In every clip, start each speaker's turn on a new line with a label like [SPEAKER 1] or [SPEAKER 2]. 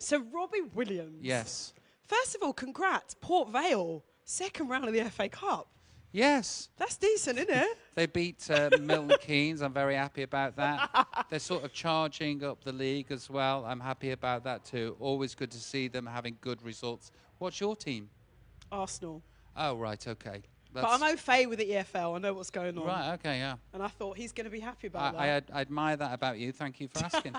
[SPEAKER 1] So Robbie Williams.
[SPEAKER 2] Yes.
[SPEAKER 1] First of all, congrats, Port Vale, second round of the FA Cup.
[SPEAKER 2] Yes.
[SPEAKER 1] That's decent, isn't it?
[SPEAKER 2] They beat Milton Keynes. I'm very happy about that. They're sort of charging up the league as well. I'm happy about that too. Always good to see them having good results. What's your team?
[SPEAKER 1] Arsenal.
[SPEAKER 2] Oh, right, okay.
[SPEAKER 1] But I'm au fait with the EFL. I know what's going on.
[SPEAKER 2] Right, okay, yeah.
[SPEAKER 1] And I thought he's going to be happy about that.
[SPEAKER 2] I admire that about you. Thank you for asking.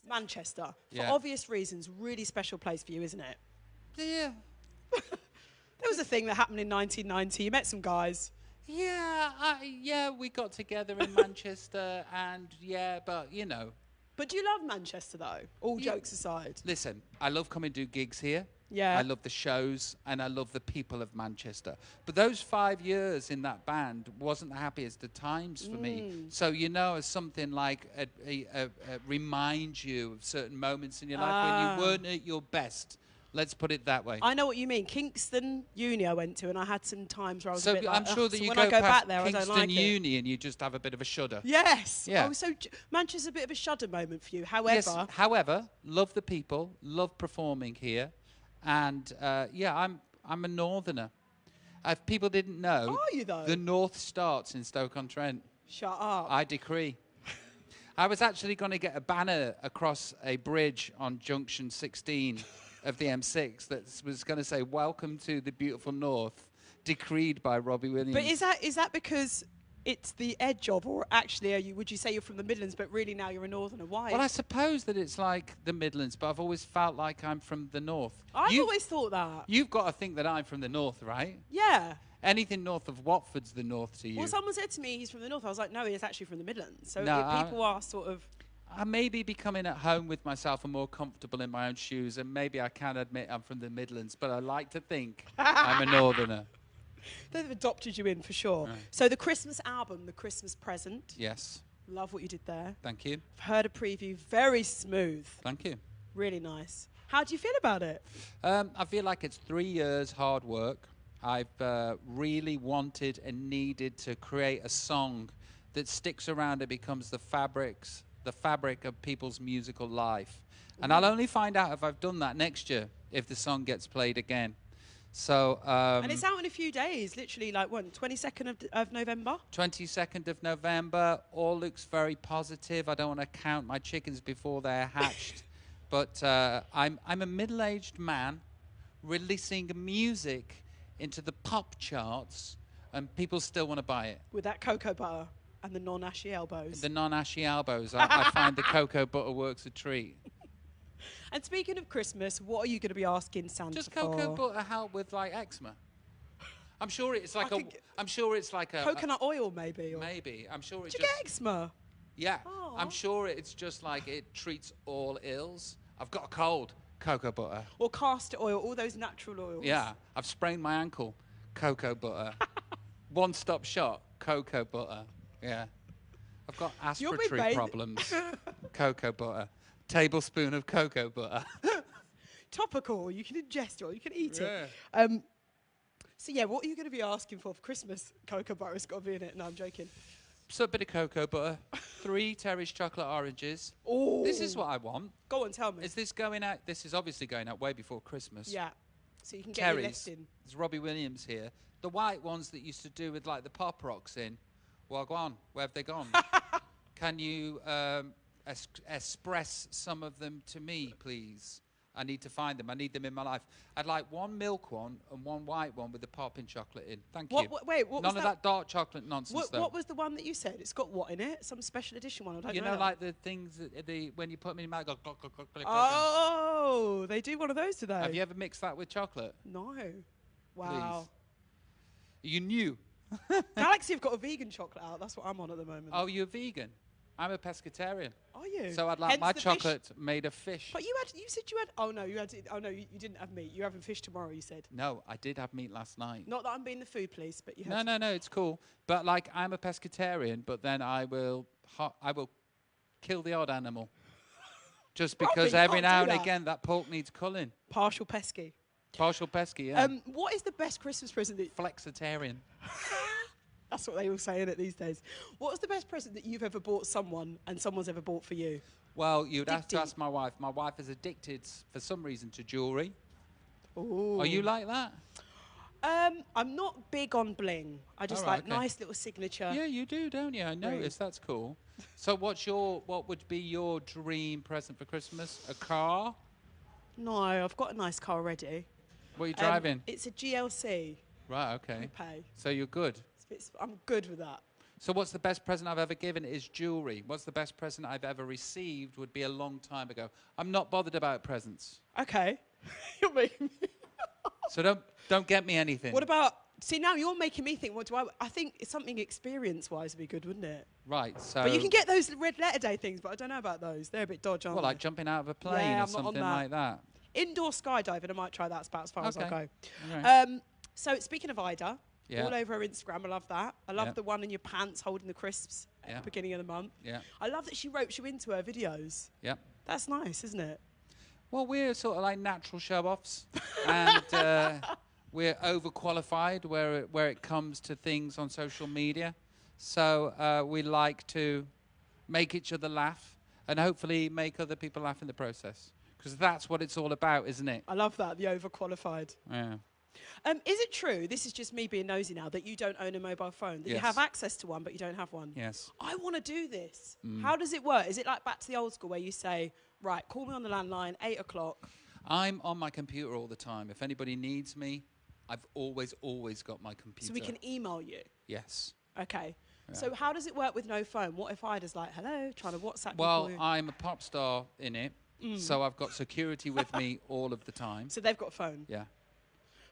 [SPEAKER 1] Manchester, for
[SPEAKER 2] Yeah.
[SPEAKER 1] obvious reasons, really special place for you, isn't it?
[SPEAKER 2] Yeah.
[SPEAKER 1] There was a thing that happened in 1990. You met some guys.
[SPEAKER 2] Yeah, we got together in Manchester, and yeah, but you know.
[SPEAKER 1] But do you love Manchester, though? All
[SPEAKER 2] Yeah.
[SPEAKER 1] jokes aside.
[SPEAKER 2] Listen, I love coming to do gigs here.
[SPEAKER 1] Yeah.
[SPEAKER 2] I love the shows, and I love the people of Manchester. But those 5 years in that band wasn't the happiest of times for me. So, you know, as something like reminds you of certain moments in your life when you weren't at your best. Let's put it that way.
[SPEAKER 1] I know what you mean. Kingston Uni I went to, and I had some times where I was a bit like,
[SPEAKER 2] I'm sure that
[SPEAKER 1] so
[SPEAKER 2] you
[SPEAKER 1] when
[SPEAKER 2] go
[SPEAKER 1] I go
[SPEAKER 2] past
[SPEAKER 1] back there, I
[SPEAKER 2] Kingston
[SPEAKER 1] don't like
[SPEAKER 2] Uni and you just have a bit of a shudder.
[SPEAKER 1] Yes.
[SPEAKER 2] Yeah.
[SPEAKER 1] Oh, so Manchester's a bit of a shudder moment for you. However,
[SPEAKER 2] Yes, however, love the people, love performing here, and yeah, I'm a northerner. If people didn't know,
[SPEAKER 1] Are you, though?
[SPEAKER 2] the north starts in Stoke-on-Trent.
[SPEAKER 1] Shut up.
[SPEAKER 2] I decree. I was actually going to get a banner across a bridge on Junction 16 of the M6 that was going to say, "Welcome to the beautiful North, decreed by Robbie Williams."
[SPEAKER 1] But is that because it's the edge of, or actually would you say you're from the Midlands, but really now you're a northerner? Why?
[SPEAKER 2] Well, I suppose that it's like the Midlands, but I've always felt like I'm from the North.
[SPEAKER 1] I've always thought that.
[SPEAKER 2] You've got to think that I'm from the North, right?
[SPEAKER 1] Yeah.
[SPEAKER 2] Anything north of Watford's the North to you.
[SPEAKER 1] Well, someone said to me he's from the North. I was like, no, he's actually from the Midlands. So
[SPEAKER 2] No,
[SPEAKER 1] if people are sort of...
[SPEAKER 2] I may be becoming at home with myself and more comfortable in my own shoes, and maybe I can admit I'm from the Midlands, but I like to think I'm a northerner.
[SPEAKER 1] They've adopted you in for sure.
[SPEAKER 2] Right.
[SPEAKER 1] So the Christmas album, the Christmas present.
[SPEAKER 2] Yes.
[SPEAKER 1] Love what you did there.
[SPEAKER 2] Thank you.
[SPEAKER 1] I've heard a preview. Very smooth.
[SPEAKER 2] Thank you.
[SPEAKER 1] Really nice. How do you feel about it?
[SPEAKER 2] I feel like it's 3 years hard work. I've really wanted and needed to create a song that sticks around and becomes the fabric of people's musical life. And I'll only find out if I've done that next year, if the song gets played again. So
[SPEAKER 1] And it's out in a few days, literally like, when, 22nd of November?
[SPEAKER 2] 22nd of November, all looks very positive. I don't want to count my chickens before they're hatched. But I'm a middle-aged man releasing music into the pop charts, and people still want to buy it.
[SPEAKER 1] With that cocoa butter and the non-ashy elbows.
[SPEAKER 2] The non-ashy elbows. I find the cocoa butter works a treat.
[SPEAKER 1] And speaking of Christmas, what are you going to be asking Santa
[SPEAKER 2] Does
[SPEAKER 1] for?
[SPEAKER 2] cocoa butter help with like eczema? I'm sure it's like I'm sure it's like a
[SPEAKER 1] coconut oil, maybe. Or
[SPEAKER 2] maybe. I'm sure it's
[SPEAKER 1] did you
[SPEAKER 2] just
[SPEAKER 1] get eczema?
[SPEAKER 2] yeah.
[SPEAKER 1] Aw.
[SPEAKER 2] I'm sure it's just like it treats all ills. I've got a cold. Cocoa butter.
[SPEAKER 1] Or castor oil, all those natural oils.
[SPEAKER 2] Yeah. I've sprained my ankle. Cocoa butter. One-stop shop. Cocoa butter. Yeah. I've got aspiratory problems. Cocoa butter. Tablespoon of cocoa butter.
[SPEAKER 1] Topical. You can ingest it or you can eat
[SPEAKER 2] Yeah.
[SPEAKER 1] it. So yeah, what are you going to be asking for Christmas? Cocoa butter's got to be in it. No, I'm joking.
[SPEAKER 2] So a bit of cocoa butter. 3 Terry's chocolate oranges.
[SPEAKER 1] Oh.
[SPEAKER 2] This is what I want.
[SPEAKER 1] Go on, tell me.
[SPEAKER 2] Is this going out? This is obviously going out way before Christmas.
[SPEAKER 1] Yeah. So you can get your list
[SPEAKER 2] Terry's.
[SPEAKER 1] in.
[SPEAKER 2] There's Robbie Williams here. The white ones that used to do with like the pop rocks in. Well, go on. Where have they gone? Can you express some of them to me, please? I need to find them. I need them in my life. I'd like 1 milk one and 1 white one with the popping chocolate in. Thank you.
[SPEAKER 1] Wait, what
[SPEAKER 2] None
[SPEAKER 1] was
[SPEAKER 2] of that dark chocolate nonsense, though.
[SPEAKER 1] What was the one that you said? It's got what in it? Some special edition one? I don't know.
[SPEAKER 2] You know,
[SPEAKER 1] that.
[SPEAKER 2] like the things that when you put them in your mouth, go glug, glug, glug, glug, glug.
[SPEAKER 1] Oh, they do one of those today.
[SPEAKER 2] Have you ever mixed that with chocolate?
[SPEAKER 1] No. Wow.
[SPEAKER 2] Please. You knew.
[SPEAKER 1] Galaxy have got a vegan chocolate out. That's what I'm on at the moment.
[SPEAKER 2] Oh, you're vegan? I'm a pescatarian.
[SPEAKER 1] Are you?
[SPEAKER 2] So I'd like
[SPEAKER 1] Hence
[SPEAKER 2] my
[SPEAKER 1] the fish.
[SPEAKER 2] chocolate made of fish.
[SPEAKER 1] But you said you had. Oh no, you had. Oh no, you didn't have meat. You're having fish tomorrow. You said.
[SPEAKER 2] No, I did have meat last night.
[SPEAKER 1] Not that I'm being the food police, but you had.
[SPEAKER 2] No, it's cool. But like, I'm a pescatarian, but then I will kill the odd animal. Just
[SPEAKER 1] Robbie,
[SPEAKER 2] because
[SPEAKER 1] you
[SPEAKER 2] every
[SPEAKER 1] can't
[SPEAKER 2] now
[SPEAKER 1] do
[SPEAKER 2] and
[SPEAKER 1] that.
[SPEAKER 2] again that pork needs culling.
[SPEAKER 1] Partial pesky.
[SPEAKER 2] Partial pesky, yeah.
[SPEAKER 1] What is the best Christmas present that?
[SPEAKER 2] Flexitarian.
[SPEAKER 1] That's what they all say in it these days. What's the best present that you've ever bought someone and someone's ever bought for you?
[SPEAKER 2] Well, you'd
[SPEAKER 1] Dig
[SPEAKER 2] have to
[SPEAKER 1] deep.
[SPEAKER 2] ask my wife. My wife is addicted, for some reason, to jewellery.
[SPEAKER 1] Ooh.
[SPEAKER 2] Are you like that?
[SPEAKER 1] I'm not big on bling. I just
[SPEAKER 2] All right,
[SPEAKER 1] like
[SPEAKER 2] okay.
[SPEAKER 1] nice little signature.
[SPEAKER 2] Yeah, you do, don't you? I noticed. That's cool. So what would be your dream present for Christmas? A car?
[SPEAKER 1] No, I've got a nice car already.
[SPEAKER 2] What are you driving?
[SPEAKER 1] It's a GLC
[SPEAKER 2] Right, okay.
[SPEAKER 1] coupe.
[SPEAKER 2] So you're good.
[SPEAKER 1] I'm good with that.
[SPEAKER 2] So what's the best present I've ever given is jewellery. What's the best present I've ever received would be a long time ago. I'm not bothered about presents.
[SPEAKER 1] Okay. You're making me...
[SPEAKER 2] So don't get me anything.
[SPEAKER 1] What about... See, now you're making me think, what do I think it's something experience-wise would be good, wouldn't it?
[SPEAKER 2] Right, so...
[SPEAKER 1] But you can get those red letter day things, but I don't know about those. They're a bit dodgy, aren't
[SPEAKER 2] Well,
[SPEAKER 1] they?
[SPEAKER 2] like jumping out of a plane
[SPEAKER 1] Yeah,
[SPEAKER 2] or
[SPEAKER 1] I'm not on
[SPEAKER 2] something
[SPEAKER 1] that.
[SPEAKER 2] like that.
[SPEAKER 1] Indoor skydiving, I might try that. It's about as far as I'll go.
[SPEAKER 2] Okay.
[SPEAKER 1] So speaking of Ida,
[SPEAKER 2] Yeah.
[SPEAKER 1] all over her Instagram, I love that. I love
[SPEAKER 2] Yeah.
[SPEAKER 1] the one in your pants holding the crisps at
[SPEAKER 2] Yeah.
[SPEAKER 1] the beginning of the month.
[SPEAKER 2] Yeah.
[SPEAKER 1] I love that she ropes you into her videos.
[SPEAKER 2] Yeah.
[SPEAKER 1] That's nice, isn't it?
[SPEAKER 2] Well, we're sort of like natural show-offs, and we're overqualified where it comes to things on social media. So we like to make each other laugh and hopefully make other people laugh in the process. Because that's what it's all about, isn't it?
[SPEAKER 1] I love that, the overqualified.
[SPEAKER 2] Yeah.
[SPEAKER 1] Is it true, this is just me being nosy now, that you don't own a mobile phone? That you
[SPEAKER 2] Yes.
[SPEAKER 1] have access to one, but you don't have one?
[SPEAKER 2] Yes.
[SPEAKER 1] I want to do this. How does it work? Is it like back to the old school where you say, right, call me on the landline, 8 o'clock?
[SPEAKER 2] I'm on my computer all the time. If anybody needs me, I've always got my computer.
[SPEAKER 1] So we can email you?
[SPEAKER 2] Yes.
[SPEAKER 1] Okay.
[SPEAKER 2] Yeah.
[SPEAKER 1] So how does it work with no phone? What if Ida's like, hello, trying to WhatsApp
[SPEAKER 2] Well,
[SPEAKER 1] you?
[SPEAKER 2] I'm a pop star in it, so I've got security with me all of the time.
[SPEAKER 1] So they've got a phone.
[SPEAKER 2] Yeah.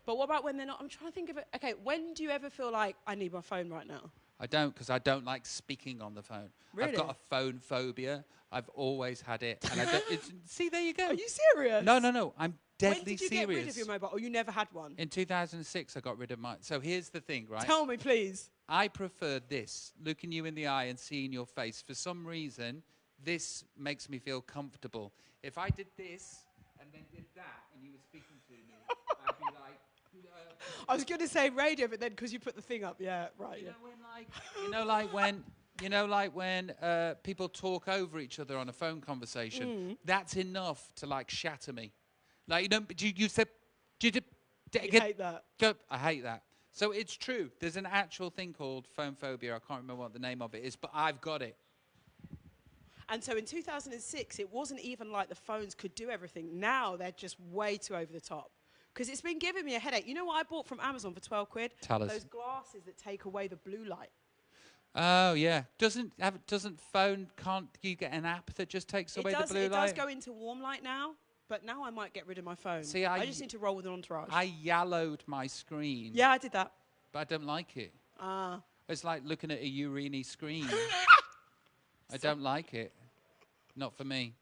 [SPEAKER 1] But what about when they're not? I'm trying to think of it. Okay, when do you ever feel like, I need my phone right now?
[SPEAKER 2] I don't, because I don't like speaking on the phone.
[SPEAKER 1] Really?
[SPEAKER 2] I've got a phone phobia. I've always had it. And I don't, see, there you go.
[SPEAKER 1] Are you serious?
[SPEAKER 2] No. I'm deadly
[SPEAKER 1] When did you
[SPEAKER 2] serious.
[SPEAKER 1] get rid of your mobile? Or you never had one?
[SPEAKER 2] In 2006, I got rid of mine. So here's the thing, right?
[SPEAKER 1] Tell me, please.
[SPEAKER 2] I prefer this, looking you in the eye and seeing your face. For some reason, this makes me feel comfortable. If I did this and then did that and you were speaking to me, I'd be like...
[SPEAKER 1] I was going to say radio, but then because you put the thing up, yeah, right.
[SPEAKER 2] You
[SPEAKER 1] Yeah.
[SPEAKER 2] know like when people talk over each other on a phone conversation. That's enough to like shatter me. Like you said,
[SPEAKER 1] You hate that.
[SPEAKER 2] I hate that. So it's true. There's an actual thing called phone phobia. I can't remember what the name of it is, but I've got it.
[SPEAKER 1] And so in 2006, it wasn't even like the phones could do everything. Now they're just way too over the top. Because it's been giving me a headache. You know what I bought from Amazon for 12 quid?
[SPEAKER 2] Tell us.
[SPEAKER 1] Those glasses that take away the blue light.
[SPEAKER 2] Oh yeah. Can't you get an app that just takes away the blue
[SPEAKER 1] It
[SPEAKER 2] light?
[SPEAKER 1] does go into warm light now, but now I might get rid of my phone.
[SPEAKER 2] See,
[SPEAKER 1] I just need to roll with an entourage.
[SPEAKER 2] I yellowed my screen.
[SPEAKER 1] Yeah, I did that.
[SPEAKER 2] But I don't like it. It's like looking at a urine screen. I don't like it. Not for me.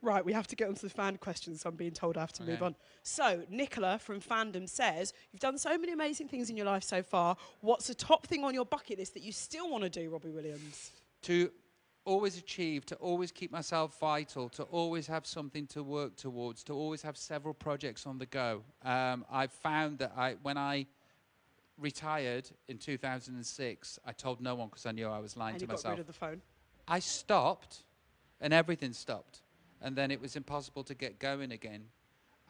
[SPEAKER 1] Right, we have to get on to the fan questions, so I'm being told I have to move on. So, Nicola from Fandom says, you've done so many amazing things in your life so far. What's the top thing on your bucket list that you still want to do, Robbie Williams?
[SPEAKER 2] To always achieve, to always keep myself vital, to always have something to work towards, to always have several projects on the go. I found that when I retired in 2006, I told no one because I knew I was lying
[SPEAKER 1] And
[SPEAKER 2] to
[SPEAKER 1] you got
[SPEAKER 2] myself.
[SPEAKER 1] rid of the phone.
[SPEAKER 2] I stopped, and everything stopped. And then it was impossible to get going again.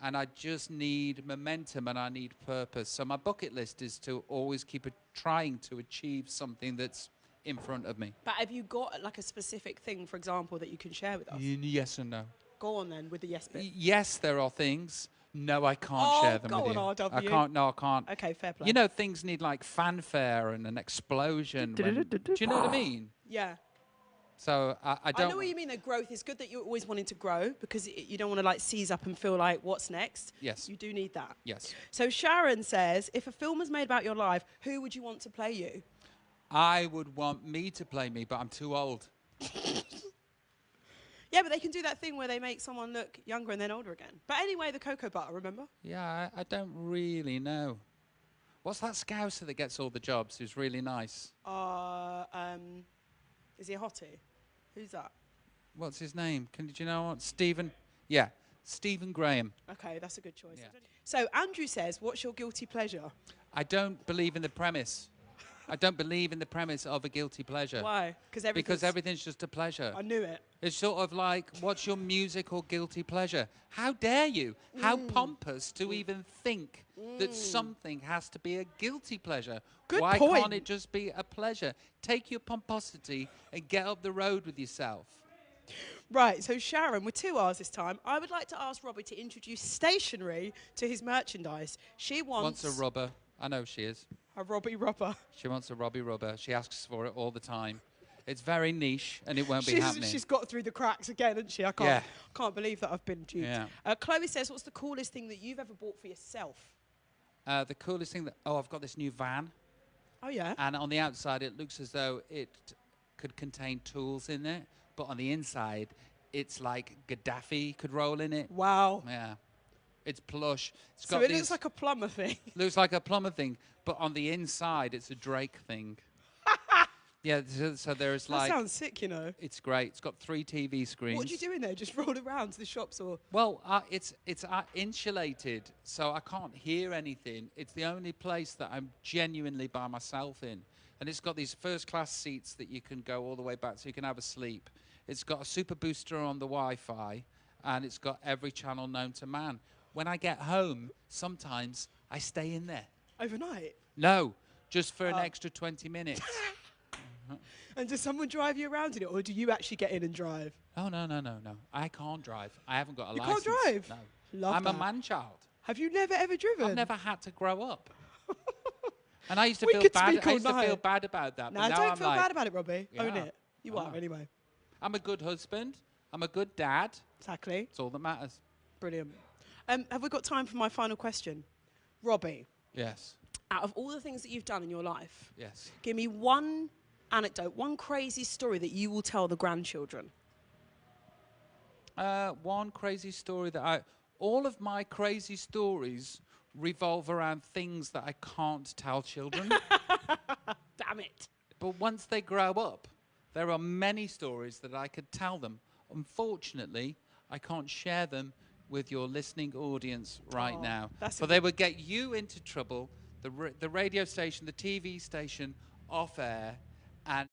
[SPEAKER 2] And I just need momentum and I need purpose. So my bucket list is to always keep trying to achieve something that's in front of me.
[SPEAKER 1] But have you got like a specific thing, for example, that you can share with us?
[SPEAKER 2] Yes and no.
[SPEAKER 1] Go on then with the yes bit.
[SPEAKER 2] Yes, there are things. No, I can't share them
[SPEAKER 1] go
[SPEAKER 2] with
[SPEAKER 1] on,
[SPEAKER 2] you.
[SPEAKER 1] RW.
[SPEAKER 2] I can't. No, I can't.
[SPEAKER 1] Okay, fair play.
[SPEAKER 2] You know, things need like fanfare and an explosion. Do you know what I mean?
[SPEAKER 1] Yeah.
[SPEAKER 2] So I don't.
[SPEAKER 1] I know what you mean, that growth is good, that you're always wanting to grow because you don't want to like seize up and feel like, what's next?
[SPEAKER 2] Yes.
[SPEAKER 1] You do need that.
[SPEAKER 2] Yes.
[SPEAKER 1] So Sharon says, if a film was made about your life, who would you want to play you?
[SPEAKER 2] I would want me to play me, but I'm too old.
[SPEAKER 1] Yeah, but they can do that thing where they make someone look younger and then older again. But anyway, the cocoa butter, remember?
[SPEAKER 2] Yeah, I don't really know. What's that Scouser that gets all the jobs who's really nice?
[SPEAKER 1] Is he a hottie? Who's that?
[SPEAKER 2] What's his name? Did you know what? Stephen? Yeah, Stephen Graham.
[SPEAKER 1] Okay, that's a good choice.
[SPEAKER 2] Yeah.
[SPEAKER 1] So Andrew says, what's your guilty pleasure?
[SPEAKER 2] I don't believe in the premise. I don't believe in the premise of a guilty pleasure.
[SPEAKER 1] Why?
[SPEAKER 2] Because everything's just a pleasure.
[SPEAKER 1] I knew it.
[SPEAKER 2] It's sort of like, what's your musical guilty pleasure? How dare you? How pompous to even think that something has to be a guilty pleasure.
[SPEAKER 1] Good
[SPEAKER 2] Why
[SPEAKER 1] point.
[SPEAKER 2] can't it just be a pleasure? Take your pomposity and get up the road with yourself.
[SPEAKER 1] Right, so Sharon, with 2 R's this time, I would like to ask Robbie to introduce stationery to his merchandise. She wants
[SPEAKER 2] A rubber. I know she is.
[SPEAKER 1] a Robbie rubber.
[SPEAKER 2] She wants a Robbie rubber. She asks for it all the time. It's very niche, and it won't be happening.
[SPEAKER 1] She's got through the cracks again, hasn't she? I can't believe that I've been duped.
[SPEAKER 2] Yeah.
[SPEAKER 1] Chloe says, what's the coolest thing that you've ever bought for yourself?
[SPEAKER 2] The coolest thing I've got this new van.
[SPEAKER 1] Oh, yeah?
[SPEAKER 2] And on the outside, it looks as though it could contain tools in it. But on the inside, it's like Gaddafi could roll in it.
[SPEAKER 1] Wow.
[SPEAKER 2] Yeah. It's plush.
[SPEAKER 1] So it looks like a plumber thing.
[SPEAKER 2] Looks like a plumber thing. But on the inside, it's a Drake thing. Yeah, so there's like...
[SPEAKER 1] That sounds sick, you know.
[SPEAKER 2] It's great. It's got 3 TV screens.
[SPEAKER 1] What do you do in there? Just roll around to the shops or...?
[SPEAKER 2] Well, it's insulated, so I can't hear anything. It's the only place that I'm genuinely by myself in. And it's got these first-class seats that you can go all the way back so you can have a sleep. It's got a super booster on the Wi-Fi, and it's got every channel known to man. When I get home, sometimes I stay in there.
[SPEAKER 1] Overnight?
[SPEAKER 2] No, just for an extra 20 minutes.
[SPEAKER 1] And does someone drive you around in it, or do you actually get in and drive?
[SPEAKER 2] Oh, no. I can't drive. I haven't got a license.
[SPEAKER 1] You can't drive?
[SPEAKER 2] No.
[SPEAKER 1] Love
[SPEAKER 2] I'm
[SPEAKER 1] that.
[SPEAKER 2] a man-child.
[SPEAKER 1] Have you never, ever driven?
[SPEAKER 2] I've never had to grow up. And I used to
[SPEAKER 1] We
[SPEAKER 2] feel
[SPEAKER 1] could
[SPEAKER 2] bad.
[SPEAKER 1] speak
[SPEAKER 2] I
[SPEAKER 1] all
[SPEAKER 2] used to
[SPEAKER 1] night.
[SPEAKER 2] feel bad about that.
[SPEAKER 1] No,
[SPEAKER 2] but now
[SPEAKER 1] don't
[SPEAKER 2] I'm
[SPEAKER 1] feel
[SPEAKER 2] like,
[SPEAKER 1] bad about it, Robbie. Own
[SPEAKER 2] Yeah.
[SPEAKER 1] it. You
[SPEAKER 2] I
[SPEAKER 1] are,
[SPEAKER 2] know.
[SPEAKER 1] anyway.
[SPEAKER 2] I'm a good husband. I'm a good dad.
[SPEAKER 1] Exactly.
[SPEAKER 2] It's all that matters.
[SPEAKER 1] Brilliant. Have we got time for my final question? Robbie,
[SPEAKER 2] Yes.
[SPEAKER 1] out of all the things that you've done in your life,
[SPEAKER 2] Yes.
[SPEAKER 1] give me one anecdote, one crazy story that you will tell the grandchildren.
[SPEAKER 2] One crazy story that all of my crazy stories revolve around things that I can't tell children.
[SPEAKER 1] Damn it.
[SPEAKER 2] But once they grow up, there are many stories that I could tell them. Unfortunately, I can't share them with your listening audience right now. But they would get you into trouble, the radio station, the TV station, off air, and